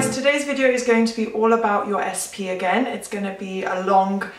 guys, today's video is going to be all about your SP again. It's going to be along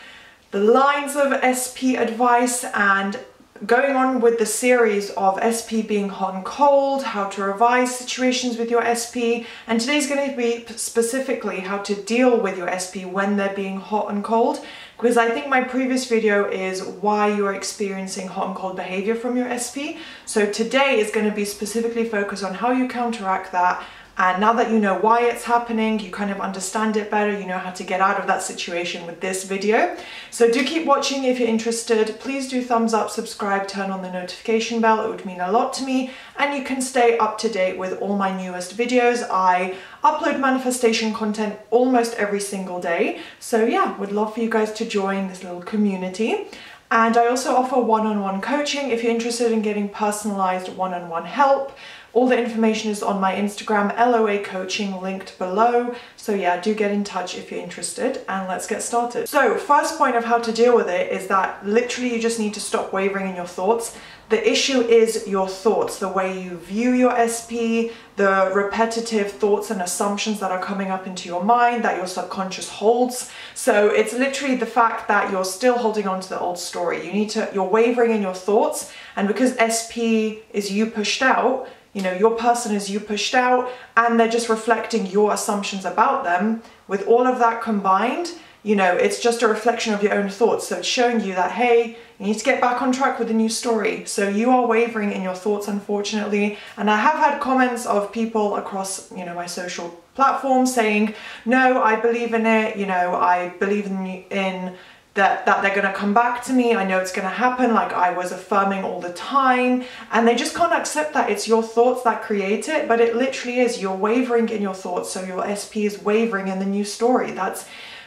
the lines of SP advice and going on with the series of SP being hot and cold, how to revise situations with your SP, and today's going to be specifically how to deal with your SP when they're being hot and cold, because I think my previous video is why you're experiencing hot and cold behavior from your SP. So today is going to be specifically focused on how you counteract that. And now that you know why it's happening, you kind of understand it better, you know how to get out of that situation with this video. So do keep watching if you're interested. Please do thumbs up, subscribe, turn on the notification bell. It would mean a lot to me. And you can stay up to date with all my newest videos. I upload manifestation content almost every single day. So yeah, would love for you guys to join this little community. And I also offer one-on-one coaching if you're interested in getting personalized one-on-one help. All the information is on my Instagram, LOA Coaching, linked below. So yeah, do get in touch if you're interested, and let's get started. So first point of how to deal with it is that literally you just need to stop wavering in your thoughts. The issue is your thoughts, the way you view your SP, the repetitive thoughts and assumptions that are coming up into your mind that your subconscious holds. So it's literally the fact that you're still holding on to the old story. You're wavering in your thoughts, and because SP is you pushed out, you know, your person is you pushed out, and they're just reflecting your assumptions about them. With all of that combined, you know, it's just a reflection of your own thoughts. So it's showing you that, hey, you need to get back on track with a new story. So you are wavering in your thoughts, unfortunately. And I have had comments of people across, you know, my social platforms saying, no, I believe in it. You know, I believe in that they're going to come back to me. I know it's going to happen, like I was affirming all the time, and they just can't accept that it's your thoughts that create it. But it literally is, you're wavering in your thoughts, so your SP is wavering in the new story. That's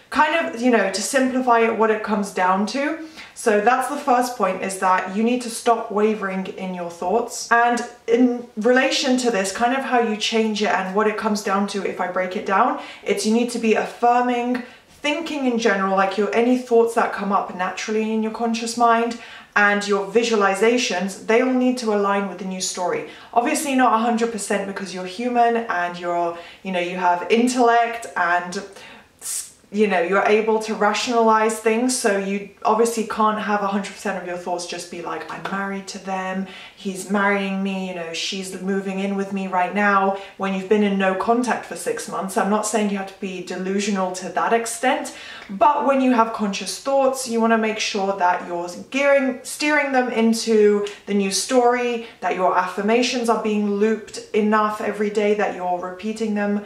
kind of, you know, to simplify it, what it comes down to. So that's the first point, is that you need to stop wavering in your thoughts. And in relation to this, kind of how you change it and what it comes down to, if I break it down, it's you need to be affirming thinking in general, like any thoughts that come up naturally in your conscious mind, and your visualizations, they all need to align with the new story. Obviously not 100%, because you're human and you have intellect, and you know, you're able to rationalize things, so you obviously can't have 100% of your thoughts just be like, I'm married to them, he's marrying me, you know, she's moving in with me right now, when you've been in no contact for 6 months. I'm not saying you have to be delusional to that extent, but when you have conscious thoughts, you want to make sure that you're steering them into the new story, that your affirmations are being looped enough every day, that you're repeating them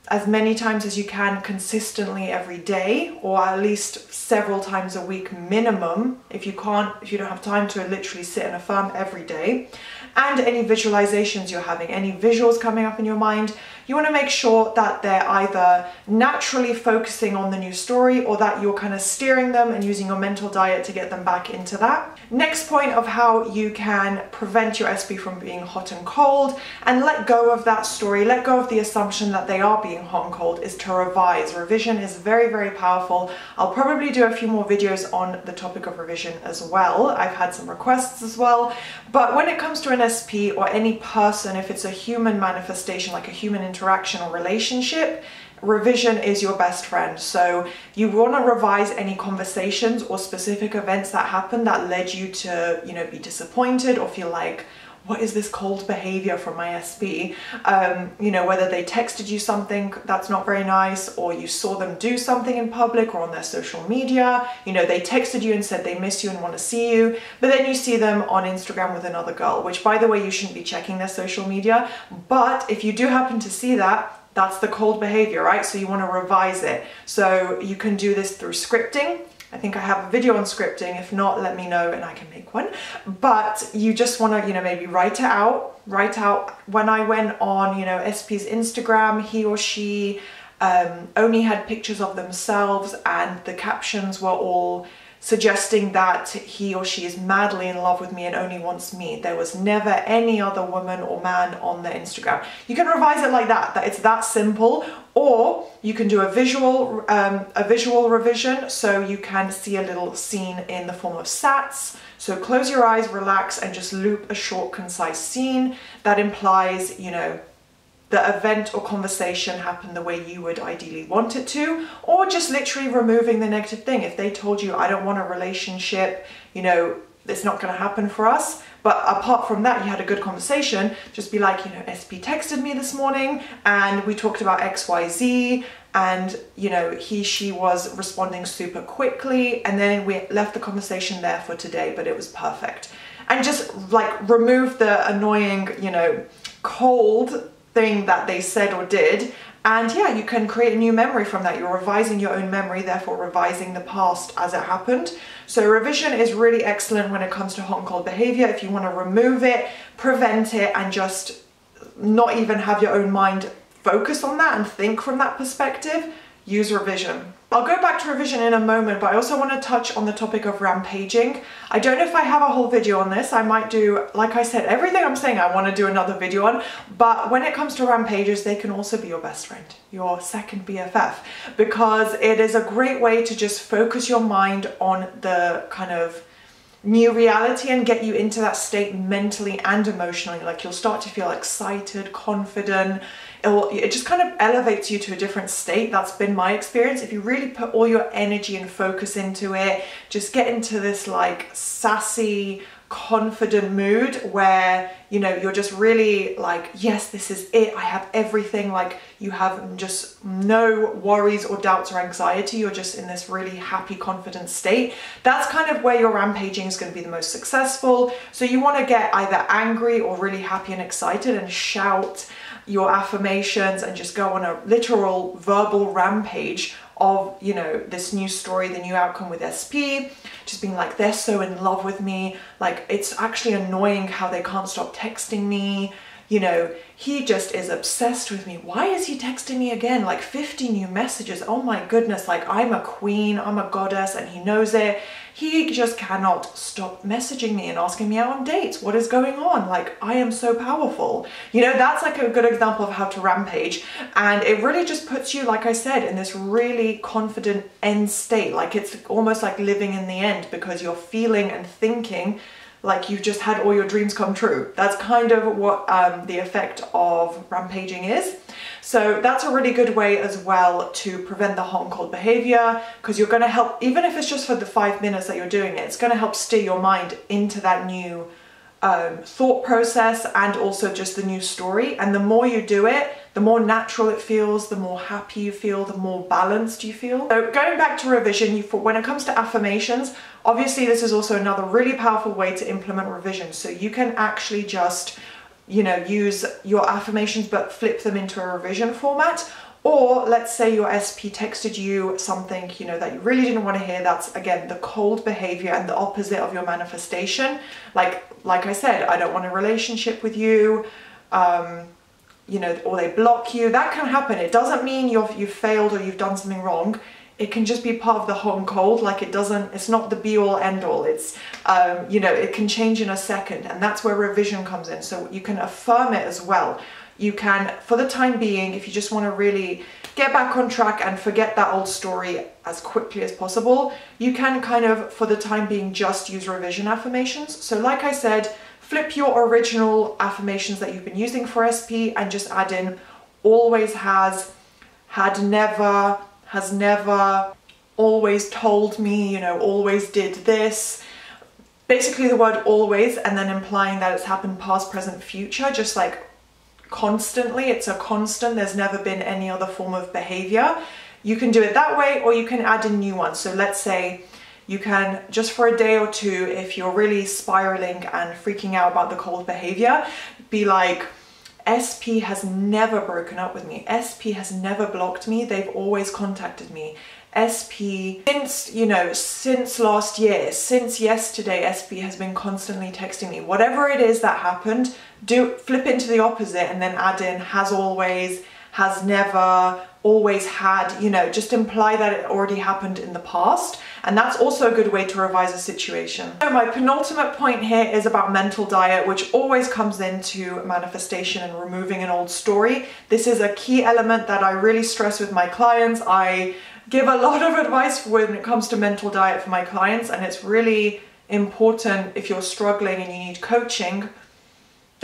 as many times as you can consistently every day, or at least several times a week minimum, if you don't have time to literally sit and affirm every day. And any visualizations you're having, any visuals coming up in your mind, you want to make sure that they're either naturally focusing on the new story, or that you're kind of steering them and using your mental diet to get them back into that. Next point of how you can prevent your SP from being hot and cold and let go of that story, let go of the assumption that they are being hot and cold, is to revise. Revision is very, very powerful. I'll probably do a few more videos on the topic of revision as well. I've had some requests as well. But when it comes to an SP or any person, if it's a human manifestation, like a human interaction or relationship, revision is your best friend. So you want to revise any conversations or specific events that happened that led you to, you know, be disappointed or feel like, what is this cold behavior from my SP? You know, whether they texted you something that's not very nice, or you saw them do something in public or on their social media. You know, they texted you and said they miss you and want to see you, but then you see them on Instagram with another girl, which, by the way, you shouldn't be checking their social media. But if you do happen to see that, that's the cold behavior, right? So you want to revise it. So you can do this through scripting. I think I have a video on scripting. If not, let me know and I can make one. But you just want to, you know, maybe write it out. Write out, when I went on, you know, SP's Instagram, he or she only had pictures of themselves, and the captions were all suggesting that he or she is madly in love with me and only wants me. There was never any other woman or man on their Instagram. You can revise it like that it's that simple. Or you can do a visual revision, so you can see a little scene in the form of sats. So close your eyes, relax, and just loop a short, concise scene that implies, you know, the event or conversation happen the way you would ideally want it to, or just literally removing the negative thing. If they told you, I don't want a relationship, you know, it's not going to happen for us, but apart from that, you had a good conversation, just be like, you know, SP texted me this morning and we talked about XYZ, and, you know, she was responding super quickly, and then we left the conversation there for today, but it was perfect. And just like remove the annoying, you know, cold thing that they said or did. And yeah, you can create a new memory from that. You're revising your own memory, therefore revising the past as it happened. So revision is really excellent when it comes to hot and cold behavior. If you want to remove it, prevent it, and just not even have your own mind focus on that and think from that perspective, use revision. I'll go back to revision in a moment, but I also want to touch on the topic of rampaging. I don't know if I have a whole video on this. I might do, like I said, everything I'm saying I want to do another video on, but when it comes to rampages, they can also be your best friend, your second BFF, because it is a great way to just focus your mind on the kind of new reality and get you into that state mentally and emotionally. Like you'll start to feel excited, confident. It just kind of elevates you to a different state. That's been my experience. If you really put all your energy and focus into it, just get into this like sassy, confident mood where, you know, you're just really like, yes, this is it. I have everything. Like you have just no worries or doubts or anxiety. You're just in this really happy, confident state. That's kind of where your rampaging is going to be the most successful. So you want to get either angry or really happy and excited and shout your affirmations and just go on a literal verbal rampage of, you know, this new story, the new outcome with SP, just being like, they're so in love with me. Like, it's actually annoying how they can't stop texting me. You know, he just is obsessed with me. Why is he texting me again? Like 50 new messages. Oh my goodness. Like I'm a queen, I'm a goddess, and he knows it. He just cannot stop messaging me and asking me out on dates. What is going on? Like, I am so powerful. You know, that's like a good example of how to rampage. And it really just puts you, like I said, in this really confident end state. Like it's almost like living in the end because you're feeling and thinking like you've just had all your dreams come true. That's kind of what the effect of rampaging is. So that's a really good way as well to prevent the hot and cold behavior, because you're going to help, even if it's just for the 5 minutes that you're doing it, it's going to help steer your mind into that new thought process and also just the new story. And the more you do it, the more natural it feels, the more happy you feel, the more balanced you feel. So going back to revision, when it comes to affirmations, obviously this is also another really powerful way to implement revision. So you can actually just, you know, use your affirmations but flip them into a revision format. Or let's say your SP texted you something, you know, that you really didn't want to hear. That's again the cold behavior and the opposite of your manifestation. Like I said, I don't want a relationship with you, you know, or they block you. That can happen. It doesn't mean you've failed or you've done something wrong. It can just be part of the hot and cold. Like it's not the be all end all. It's, you know, it can change in a second, and that's where revision comes in. So you can affirm it as well. You can, for the time being, if you just want to really get back on track and forget that old story as quickly as possible, you can kind of, for the time being, just use revision affirmations. So like I said, flip your original affirmations that you've been using for SP and just add in always has, had never, has never, always told me, you know, always did this. Basically the word always, and then implying that it's happened past, present, future, just like constantly. It's a constant. There's never been any other form of behavior. You can do it that way, or you can add in new ones. So let's say you can, just for a day or two, if you're really spiraling and freaking out about the cold behavior, be like, SP has never broken up with me. SP has never blocked me. They've always contacted me. SP, since, you know, since last year, since yesterday, SP has been constantly texting me. Whatever it is that happened, flip into the opposite and then add in has always, has never, always had, you know, just imply that it already happened in the past. And that's also a good way to revise a situation. So my penultimate point here is about mental diet, which always comes into manifestation and removing an old story. This is a key element that I really stress with my clients. I give a lot of advice when it comes to mental diet for my clients, and it's really important if you're struggling and you need coaching,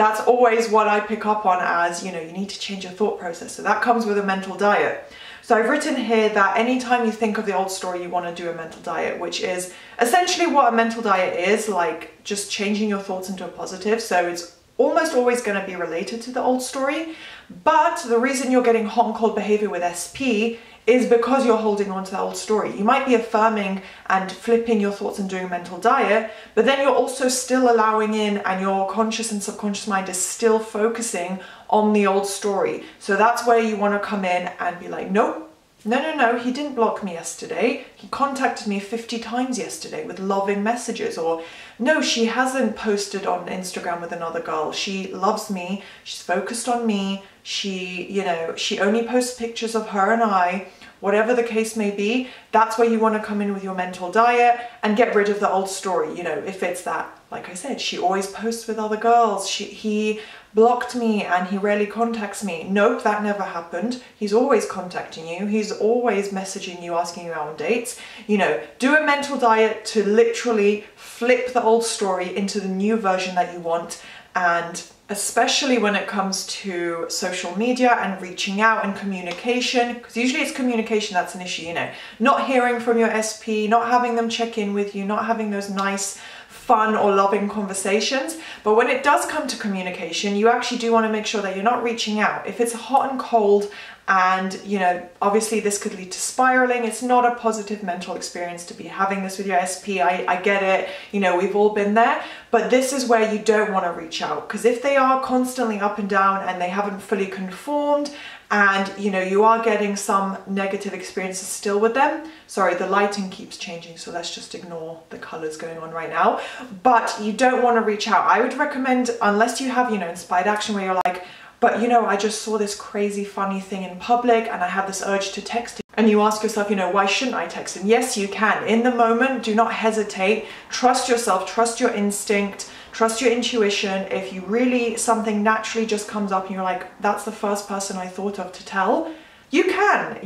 that's always what I pick up on as, you know, you need to change your thought process. So that comes with a mental diet. So I've written here that anytime you think of the old story, you want to do a mental diet, which is essentially what a mental diet is, like just changing your thoughts into a positive. So it's almost always going to be related to the old story. But the reason you're getting hot and cold behavior with SP is because you're holding on to that old story. You might be affirming and flipping your thoughts and doing a mental diet, but then you're also still allowing in, and your conscious and subconscious mind is still focusing on the old story. So that's where you want to come in and be like, nope, no, he didn't block me yesterday. He contacted me 50 times yesterday with loving messages. Or no, she hasn't posted on Instagram with another girl. She loves me. She's focused on me. She, you know, she only posts pictures of her and I. Whatever the case may be, that's where you want to come in with your mental diet and get rid of the old story. You know, if it's that, like I said, she always posts with other girls. He blocked me and he rarely contacts me. Nope, that never happened. He's always contacting you. He's always messaging you, asking you out on dates. You know, do a mental diet to literally flip the old story into the new version that you want. And especially when it comes to social media and reaching out and communication, because usually it's communication that's an issue, you know, not hearing from your SP, not having them check in with you, not having those nice, fun or loving conversations. But when it does come to communication, you actually do want to make sure that you're not reaching out. If it's hot and cold, and, you know, obviously this could lead to spiraling. It's not a positive mental experience to be having this with your SP. I get it. You know, we've all been there. But this is where you don't want to reach out. Because if they are constantly up and down and they haven't fully conformed, and, you know, you are getting some negative experiences still with them. Sorry, the lighting keeps changing, so let's just ignore the colors going on right now. But you don't want to reach out. I would recommend, unless you have, you know, inspired action where you're like, but you know, I just saw this crazy funny thing in public and I had this urge to text him. And you ask yourself, you know, why shouldn't I text him? Yes, you can. In the moment, do not hesitate. Trust yourself, trust your instinct, trust your intuition. If you really, something naturally just comes up and you're like, that's the first person I thought of to tell, you can.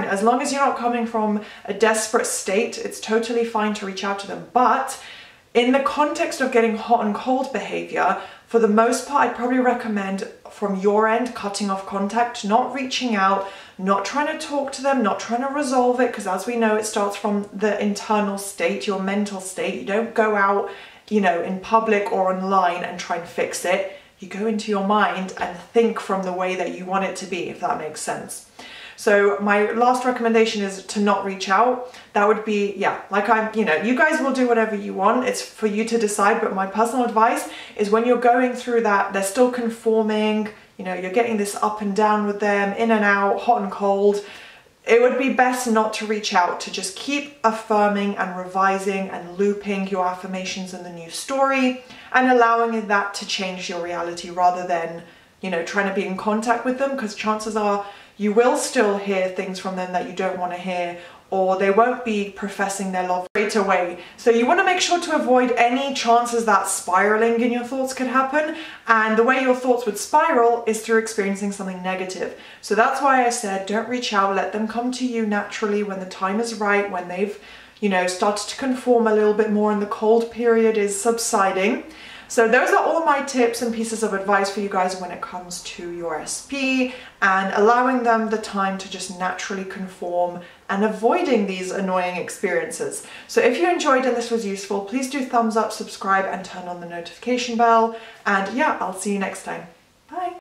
As long as you're not coming from a desperate state, it's totally fine to reach out to them. But in the context of getting hot and cold behavior, for the most part, I'd probably recommend from your end cutting off contact, not reaching out, not trying to talk to them, not trying to resolve it, because as we know, it starts from the internal state, your mental state. You don't go out, you know, in public or online and try and fix it. You go into your mind and think from the way that you want it to be, if that makes sense. So my last recommendation is to not reach out. That would be, yeah, like you know, you guys will do whatever you want. It's for you to decide. But my personal advice is when you're going through that, they're still conforming, you know, you're getting this up and down with them, in and out, hot and cold. It would be best not to reach out, to just keep affirming and revising and looping your affirmations in the new story and allowing that to change your reality rather than, you know, trying to be in contact with them, because chances are you will still hear things from them that you don't want to hear, or they won't be professing their love straight away. So you want to make sure to avoid any chances that spiraling in your thoughts could happen. And the way your thoughts would spiral is through experiencing something negative. So that's why I said don't reach out, let them come to you naturally when the time is right, when they've, you know, started to conform a little bit more and the cold period is subsiding. So those are all my tips and pieces of advice for you guys when it comes to your SP and allowing them the time to just naturally conform and avoiding these annoying experiences. So if you enjoyed and this was useful, please do thumbs up, subscribe and turn on the notification bell. And yeah, I'll see you next time. Bye.